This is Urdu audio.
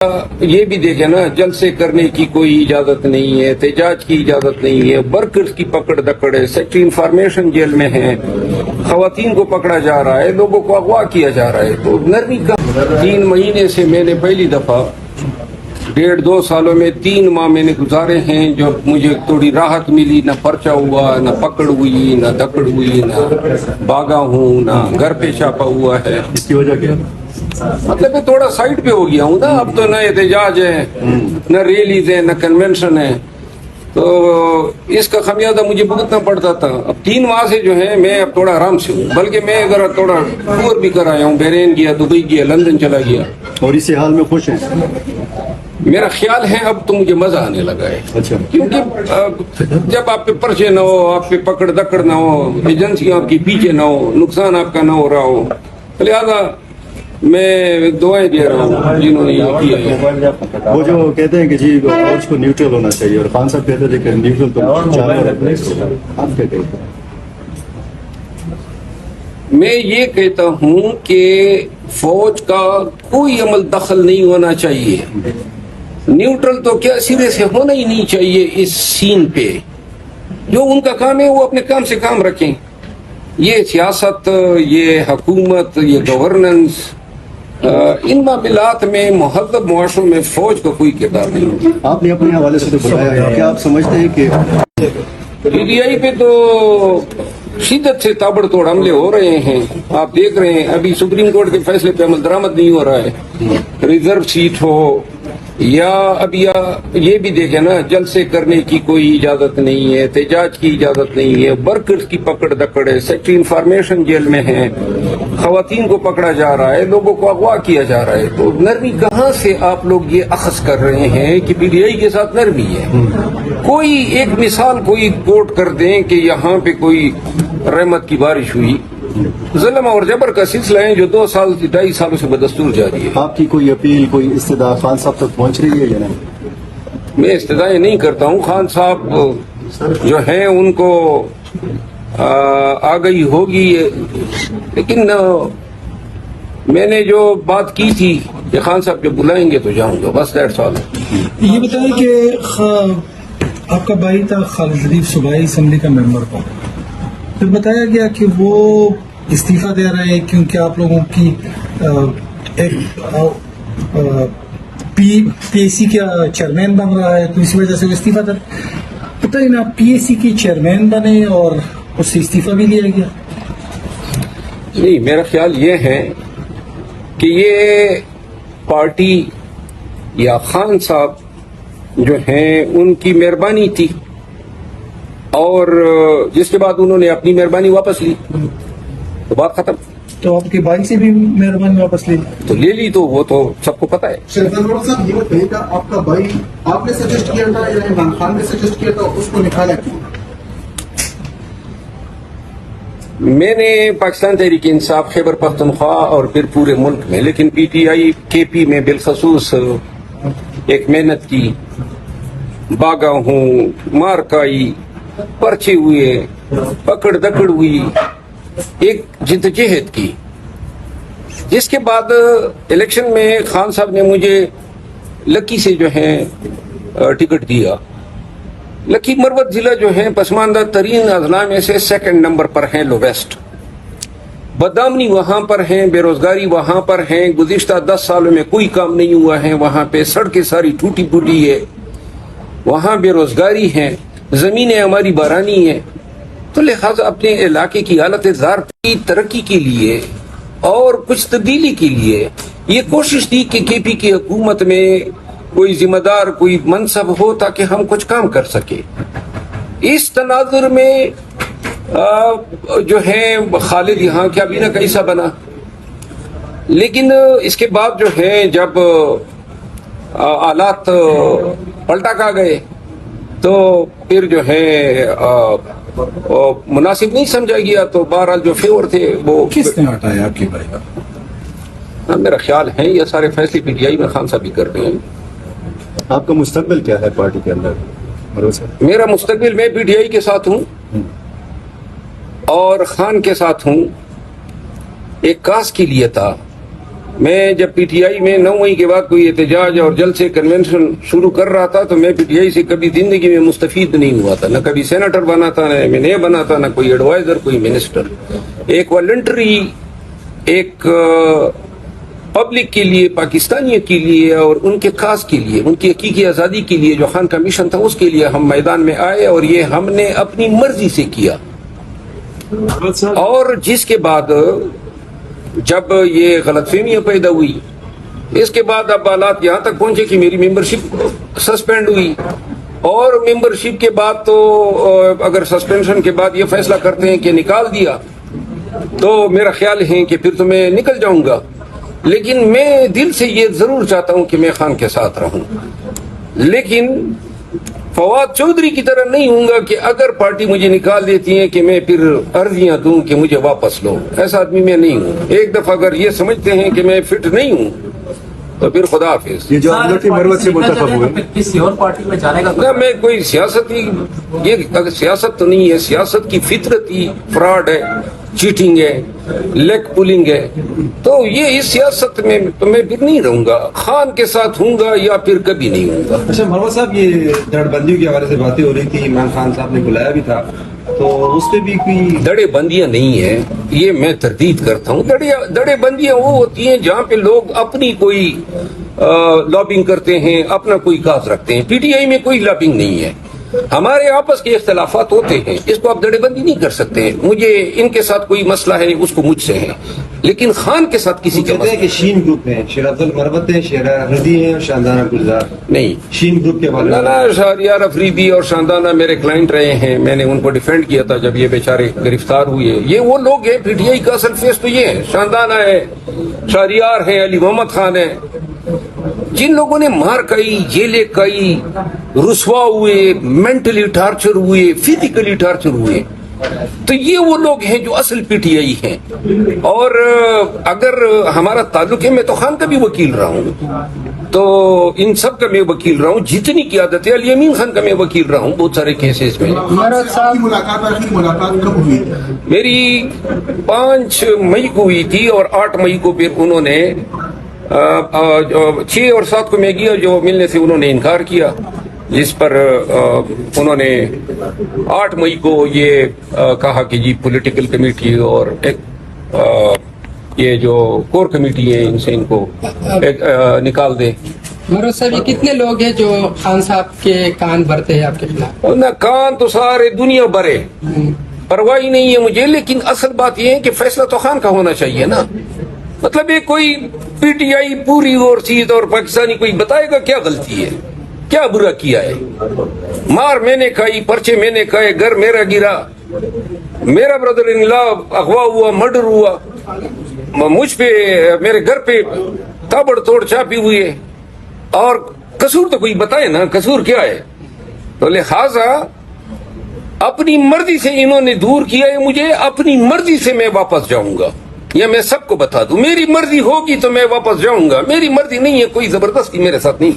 یہ بھی دیکھیں نا، جلسے کرنے کی کوئی اجازت نہیں ہے، احتجاج کی اجازت نہیں ہے، ورکرز کی پکڑ دکڑ ہے، سیکٹری انفارمیشن جیل میں ہیں، خواتین کو پکڑا جا رہا ہے، لوگوں کو اغوا کیا جا رہا ہے، تو نرمی کا 3 مہینے سے میں نے پہلی دفعہ 1.5-2 سالوں میں 3 ماہ میں نے گزارے ہیں، جو مجھے تھوڑی راحت ملی، نہ پرچہ ہوا، نہ پکڑ ہوئی، نہ دکڑ ہوئی، نہ بھاگا ہوں، نہ گھر پہ چھاپا ہوا ہے۔ اس کی وجہ کیا؟ مطلب میں تھوڑا سائڈ پہ ہو گیا ہوں نا، اب تو نہ احتجاج ہے، نہ ریلیز ہے، نہ کنونشن ہے، تو اس کا خمیازہ مجھے بھگتنا پڑتا تھا۔ اب 3 ماہ سے جو ہے میں اب تھوڑا آرام سے ہوں، بلکہ میں اگر تھوڑا ٹور بھی کر آیا ہوں، بحرین گیا، دبئی گیا، لندن چلا گیا، اور اسی حال میں خوش ہیں؟ میرا خیال ہے اب تو مجھے مزہ آنے لگا ہے، اچھا، کیونکہ جب آپ پہ پرچے نہ ہو، آپ پہ پکڑ دکڑ نہ ہو، ایجنسیاں آپ کی پیچھے نہ ہو، نقصان آپ کا نہ ہو رہا ہو، لہٰذا میں دعائیں دے رہا ہوں جنہوں نے یہ کیا ہے۔ وہ جو کہتے ہیں کہ جی فوج کو نیوٹرل ہونا چاہیے، اور خان صاحب کہتے تھے کہ نیوٹرل تو آپ کیا کہتے ہیں؟ میں یہ کہتا ہوں کہ فوج کا کوئی عمل دخل نہیں ہونا چاہیے، نیوٹرل تو کیا سرے سے ہونا ہی نہیں چاہیے اس سین پہ، جو ان کا کام ہے وہ اپنے کام سے کام رکھیں۔ یہ سیاست، یہ حکومت، یہ گورننس، ان معاملات میں مہذب معاشروں میں فوج کا کوئی کردار نہیں ہوتا۔ آپ نے اپنے حوالے سے تو بتایا ہے، کیا آپ سمجھتے ہیں کہ پی ٹی آئی پہ تو شدت سے تابڑ توڑ حملے ہو رہے ہیں، آپ دیکھ رہے ہیں ابھی سپریم کورٹ کے فیصلے پہ عمل درآمد نہیں ہو رہا ہے، ریزرو سیٹ ہو یا اب یہ بھی دیکھیں نا، جلسے کرنے کی کوئی اجازت نہیں ہے، احتجاج کی اجازت نہیں ہے، ورکرز کی پکڑ دکڑ ہے، سیکٹری انفارمیشن جیل میں ہیں، خواتین کو پکڑا جا رہا ہے، لوگوں کو اغوا کیا جا رہا ہے، تو نرمی کہاں سے آپ لوگ یہ اخذ کر رہے ہیں کہ پی ٹی آئی کے ساتھ نرمی ہے؟ کوئی ایک مثال کوئی کوٹ کر دیں کہ یہاں پہ کوئی رحمت کی بارش ہوئی؟ ظلم اور جبر کا سلسلہ ہے جو 2-2.5 سالوں سے بدستور جاری ہے۔ آپ کی کوئی اپیل، کوئی استدعا خان صاحب تک پہنچ رہی ہے یا نہیں؟ میں استدعائیں نہیں کرتا ہوں، خان صاحب جو ہیں ان کو آگئی ہوگی، لیکن میں نے جو بات کی تھی کہ خان صاحب جب بلائیں گے تو جاؤں گا، بس دیٹس آل۔ یہ بتائیں کہ آپ کا بھائی تھا خالد لطیف صوبائی اسمبلی کا ممبر تھا، پھر بتایا گیا کہ وہ استعفیٰ دے رہے ہیں کیونکہ آپ لوگوں کی ایک پی ایس سی کا چیئرمین بن رہا ہے، تو اسی وجہ سے وہ استعفیٰ دے رہے ہیں۔ پتہ ہی نا، پی ایس سی کی چیئرمین بنے اور اس سے استعفیٰ بھی لیا گیا۔ نہیں، میرا خیال یہ ہے کہ یہ پارٹی یا خان صاحب جو ہیں ان کی مہربانی تھی، اور جس کے بعد انہوں نے اپنی مہربانی واپس لی تو بات ختم۔ تو آپ کے بھائی سے بھی مہربانی واپس لی تو لے لی تو وہ تو سب کو پتہ ہے۔ شہزاد گوڑا صاحب، یہ بتائیے کہ آپ کا بھائی آپ نے سجیسٹ کیا تھا یا عمران خان نے سجیسٹ کیا تھا، اس کو نکالا کیوں؟ میں نے پاکستان تحریک انصاف خیبر پختونخوا اور پھر پورے ملک میں، لیکن پی ٹی آئی کے پی میں بالخصوص ایک محنت کی، باغا ہوں، مار کائی، پرچے ہوئے، پکڑ دکڑ ہوئی، ایک جدوجہد کی، جس کے بعد الیکشن میں خان صاحب نے مجھے لکی سے جو ہے ٹکٹ دیا۔ لکی مروت ضلع جو ہے پسماندہ ترین اضلاع میں سے 2nd نمبر پر ہیں، لویسٹ، بدامنی وہاں پر ہیں، بے روزگاری وہاں پر ہیں، گزشتہ 10 سالوں میں کوئی کام نہیں ہوا ہے وہاں پہ، سڑکیں ساری ٹوٹی پھوٹی ہے، وہاں بے روزگاری ہے، زمینیں ہماری بارانی ہیں، تو لہٰذا اپنے علاقے کی حالت زار کی ترقی کے لیے اور کچھ تبدیلی کے لیے یہ کوشش تھی کہ کے پی کی حکومت میں کوئی ذمہ دار، کوئی منصب ہو تاکہ ہم کچھ کام کر سکے۔ اس تناظر میں جو ہے خالد یہاں کیا بھی نہ کیسا بنا، لیکن اس کے بعد جو ہے جب حالات پلٹا کھا گئے تو پھر جو ہے مناسب نہیں سمجھا گیا، تو بہرحال جو فیور تھے وہ کس نے ہٹایا آپ کے بھائی کا؟ میرا خیال ہے یہ سارے فیصلے پی ٹی آئی میں خان صاحب بھی کرتے ہیں۔ آپ کا مستقبل کیا ہے پارٹی کے اندر؟ بھروسہ میرا مستقبل، میں پی ٹی آئی کے ساتھ ہوں اور خان کے ساتھ ہوں۔ ایک کاس کے لیے تھا میں جب پی ٹی آئی میں 9 مئی کے بعد کوئی احتجاج اور جلسے کنونشن شروع کر رہا تھا تو میں پی ٹی آئی سے کبھی زندگی میں مستفید نہیں ہوا تھا، نہ کبھی سینیٹر بنا تھا، نہ ایم این اے بنا تھا، نہ کوئی ایڈوائزر، کوئی منسٹر. ایک والنٹری ایک پبلک کے لیے، پاکستانیوں کے لیے اور ان کے کاز کے لیے، ان کی حقیقی آزادی کے لیے جو خان کا مشن تھا اس کے لیے ہم میدان میں آئے اور یہ ہم نے اپنی مرضی سے کیا. اور جس کے بعد جب یہ غلط فہمیاں پیدا ہوئی، اس کے بعد اب حالات یہاں تک پہنچے کہ میری ممبرشپ سسپینڈ ہوئی. اور ممبرشپ کے بعد تو اگر سسپینشن کے بعد یہ فیصلہ کرتے ہیں کہ نکال دیا تو میرا خیال ہے کہ پھر تو میں نکل جاؤں گا. لیکن میں دل سے یہ ضرور چاہتا ہوں کہ میں خان کے ساتھ رہوں، لیکن فواد چودھری کی طرح نہیں ہوں گا کہ اگر پارٹی مجھے نکال دیتی ہے کہ میں پھر عرضیاں دوں کہ مجھے واپس لو. ایسا آدمی میں نہیں ہوں. ایک دفعہ اگر یہ سمجھتے ہیں کہ میں فٹ نہیں ہوں تو پھر خدا حافظ. یہ جو عدالتی مروت سے منتخب ہوئے، کسی اور پارٹی میں جانے کا نہ میں کوئی سیاستی، یہ سیاست تو نہیں ہے. سیاست کی فطرت ہی فراڈ ہے، چیٹنگ ہے، لیگ پولنگ ہے. تو یہ اس سیاست میں تو میں پھر نہیں رہوں گا. خان کے ساتھ ہوں گا یا پھر کبھی نہیں ہوں گا. اچھا مروت صاحب، یہ دڑ بندیوں کے حوالے سے باتیں ہو رہی تھی، عمران خان صاحب نے بلایا بھی تھا، تو اس پہ بھی کوئی دڑے بندیاں نہیں ہیں، یہ میں تردید کرتا ہوں. دڑے بندیاں وہ ہوتی ہیں جہاں پہ لوگ اپنی کوئی لابنگ کرتے ہیں، اپنا کوئی کاز رکھتے ہیں. پی ٹی آئی میں کوئی لابنگ نہیں ہے. ہمارے آپس کے اختلافات ہوتے ہیں، اس کو آپ دڑے بندی نہیں کر سکتے. مجھے ان کے ساتھ کوئی مسئلہ ہے اس کو مجھ سے ہے، لیکن خان کے ساتھ کسی کا کہتے ہیں مسئلہ کہ شین گروپ ہیں، شیر افضل مروت ہیں، شیر افریدی ہیں اور شاندانہ گلزار. نہیں. شین گروپ کے حوالے نہ شہریار افریدی اور شاندانہ میرے کلائنٹ رہے ہیں. میں نے ان کو ڈیفینڈ کیا تھا جب یہ بیچارے گرفتار ہوئے. یہ وہ لوگ ہیں، پی ٹی آئی کا اصل فیس تو یہ ہے. شاندانہ ہے، شہریار ہے، علی محمد خان ہے، جن لوگوں نے مار کھائی، جیلیں کھائی، رسوا ہوئے، مینٹلی ٹارچر ہوئے، فزیکلی ٹارچر ہوئے. تو یہ وہ لوگ ہیں جو اصل پی ٹی آئی ہیں. اور اگر ہمارا تعلق ہے، میں تو خان کا بھی وکیل رہا ہوں، تو ان سب کا میں وکیل رہا ہوں. جتنی قیادت ہے، علی امین خان کا میں وکیل رہا ہوں بہت سارے کیسز میں. آپ کی ملاقات کب ہوئی؟ میری 5 مئی کو ہوئی تھی اور 8 مئی کو پھر انہوں نے 6 اور 7 کو میں گیا، جو ملنے سے انہوں نے انکار کیا، جس پر انہوں نے 8 مئی کو یہ کہا کہ جی پولیٹیکل کمیٹی اور یہ جو کور کمیٹی ہے ان سے ان کو نکال دیں. مروت صاحب، یہ کتنے لوگ ہیں جو خان صاحب کے کان بھرتے ہیں آپ کے خلاف؟ نہ کان تو سارے دنیا بھرے، پرواہ نہیں ہے مجھے. لیکن اصل بات یہ ہے کہ فیصلہ تو خان کا ہونا چاہیے نا. مطلب یہ کوئی پی ٹی آئی پوری اور چیز اور پاکستانی کوئی بتائے گا کیا غلطی ہے، کیا برا کیا ہے. مار میں نے کھائی، پرچے میں نے کھائے، گھر میرا گرا، میرا بردر ان لا اغوا ہوا، مرڈر ہوا، مجھ پہ میرے گھر پہ تابڑ توڑ چاپی ہوئی ہے. اور قصور تو کوئی بتائے نا، قصور کیا ہے. تو لہذا اپنی مرضی سے انہوں نے دور کیا ہے مجھے، اپنی مرضی سے میں واپس جاؤں گا. یا میں سب کو بتا دوں، میری مرضی ہوگی تو میں واپس جاؤں گا، میری مرضی نہیں ہے، کوئی زبردستی میرے ساتھ نہیں.